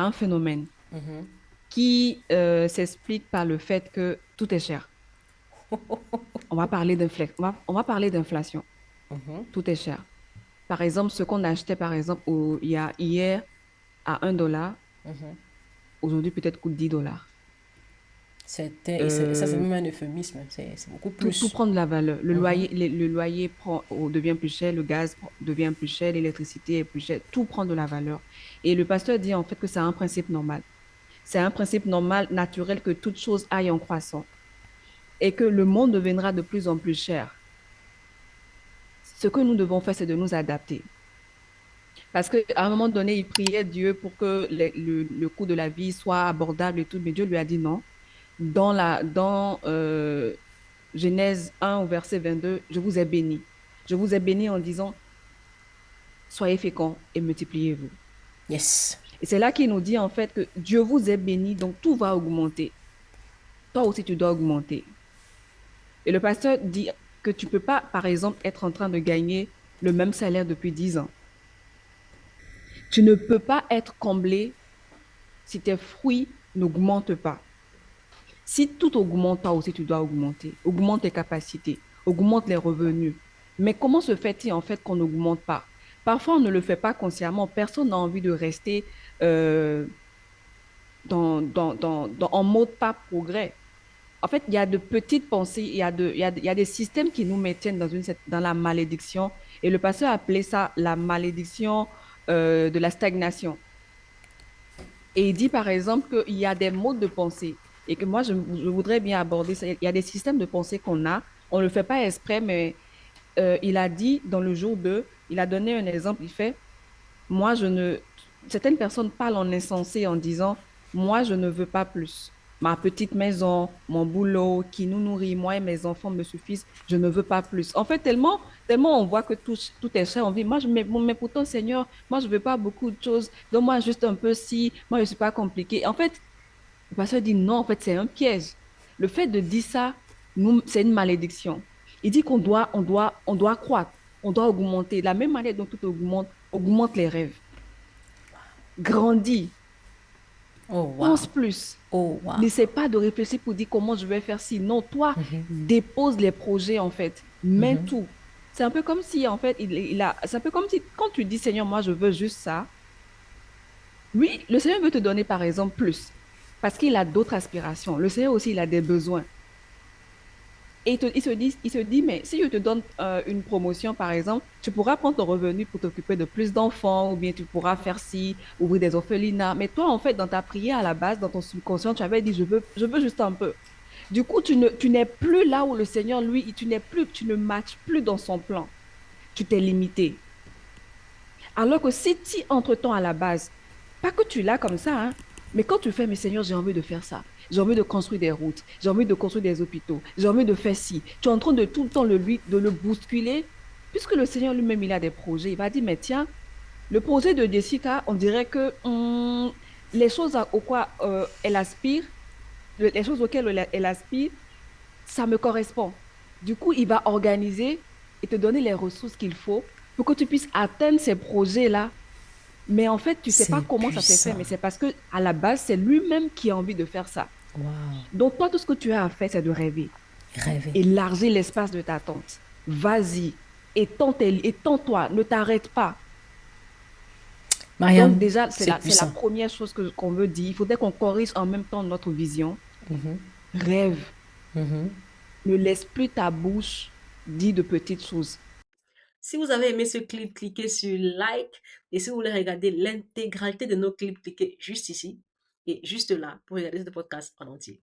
un phénomène Mhm. qui s'explique par le fait que tout est cher. On va parler d'inflation. Mhm. Tout est cher. Par exemple, ce qu'on achetait, par exemple, il y a hier à 1 dollar, Mhm. aujourd'hui peut-être coûte 10 dollars. Ça, c'est Euh, même un euphémisme. C'est beaucoup tout plus. prend de la valeur. Mhm. Le loyer devient plus cher, le devient plus cher, l'électricité est plus chère, tout prend de la valeur. Et le pasteur dit en fait que c'est un principe normal. C'est un principe normal, naturel, que toute chose aille en croissant et que le monde deviendra de plus en plus cher. Ce que nous devons faire, c'est de nous adapter. Parce qu'à un moment donné, il priait Dieu pour que le coût de la vie soit abordable et tout, mais Dieu lui a dit non. Dans Genèse 1 au verset 22, je vous ai béni. Je vous ai béni en disant, soyez féconds et multipliez-vous. Yes. Et c'est là qu'il nous dit en fait que Dieu vous est béni, donc tout va augmenter. Toi aussi, tu dois augmenter. Et le pasteur dit que tu ne peux pas, par exemple, être en train de gagner le même salaire depuis 10 ans. Tu ne peux pas être comblé si tes fruits n'augmentent pas. Si tout augmente, toi aussi, tu dois augmenter. Augmente tes capacités, augmente les revenus. Mais comment se fait-il en fait qu'on n'augmente pas? Parfois, on ne le fait pas consciemment. Personne n'a envie de rester euh, en mode pas progrès. En fait, il y a de petites pensées, il y a des systèmes qui nous maintiennent dans la malédiction. Et le pasteur a appelé ça la malédiction de la stagnation. Et il dit par exemple qu'il y a des modes de pensée et que moi, je voudrais bien aborder ça. Il y a des systèmes de pensée qu'on a, on ne le fait pas exprès, mais il a dit dans le jour 2, il a donné un exemple, il fait, moi, je ne... Certaines personnes parlent en insensé en disant, moi, je ne veux pas plus. Ma petite maison, mon boulot qui nous nourrit, moi et mes enfants me suffisent, je ne veux pas plus. En fait, tellement on voit que tout est cher, on dit, moi, mais pourtant, Seigneur, moi, je ne veux pas beaucoup de choses. Donne-moi juste un peu si, moi, je ne suis pas compliqué. En fait, le pasteur dit, non, en fait, c'est un piège. Le fait de dire ça, c'est une malédiction. Il dit on doit croître, on doit augmenter. De la même manière dont tout augmente, augmente les rêves. Grandis, Oh, pense wow. plus. Oh, wow. N'essaie pas de réfléchir pour dire comment je vais faire ci. Non, toi, dépose les projets, en fait. Mets tout. C'est un peu comme si, en fait, c'est un peu comme si, quand tu dis, Seigneur, moi, je veux juste ça. Oui, le Seigneur veut te donner, par exemple, plus. Parce qu'il a d'autres aspirations. Le Seigneur aussi, il a des besoins. Et il se dit, mais si je te donne une promotion, par exemple, tu pourras prendre ton revenu pour t'occuper de plus d'enfants, ou bien tu pourras faire ci, ouvrir des orphelinats. Mais toi, en fait, dans ta prière à la base, dans ton subconscient, tu avais dit, je veux juste un peu. Du coup, tu n'es plus là où le Seigneur, lui, tu ne matches plus dans son plan. Tu t'es limité. Alors que si tu entre-temps à la base, pas que tu l'as comme ça, hein, mais quand tu fais, mais Seigneur, j'ai envie de faire ça, j'ai envie de construire des routes, j'ai envie de construire des hôpitaux, j'ai envie de faire ci, tu es en train de tout le temps de le bousculer, puisque le Seigneur lui-même, il a des projets, il va dire, mais tiens, le projet de Jessica, on dirait que les choses elle aspire, les choses auxquelles elle aspire, ça me correspond. Du coup, il va organiser et te donner les ressources qu'il faut pour que tu puisses atteindre ces projets-là, mais en fait, tu ne sais pas C'est comment ça s'est fait, puissant. mais c'est parce que à la base, c'est lui-même qui a envie de faire ça. Wow. Donc, toi, tout ce que tu as à faire, c'est de rêver. Rêver. Élargir l'espace de ta tente. Vas-y, étends-toi, ne t'arrête pas. Donc, Marianne, déjà, c'est c'est la puissant. première chose qu'on veut dire. Il faudrait qu'on corrige en même temps notre vision. Rêve. Ne laisse plus ta bouche dire de petites choses. Si vous avez aimé ce clip, cliquez sur like. Et si vous voulez regarder l'intégralité de nos clips, cliquez juste ici et juste là pour regarder ce podcast en entier.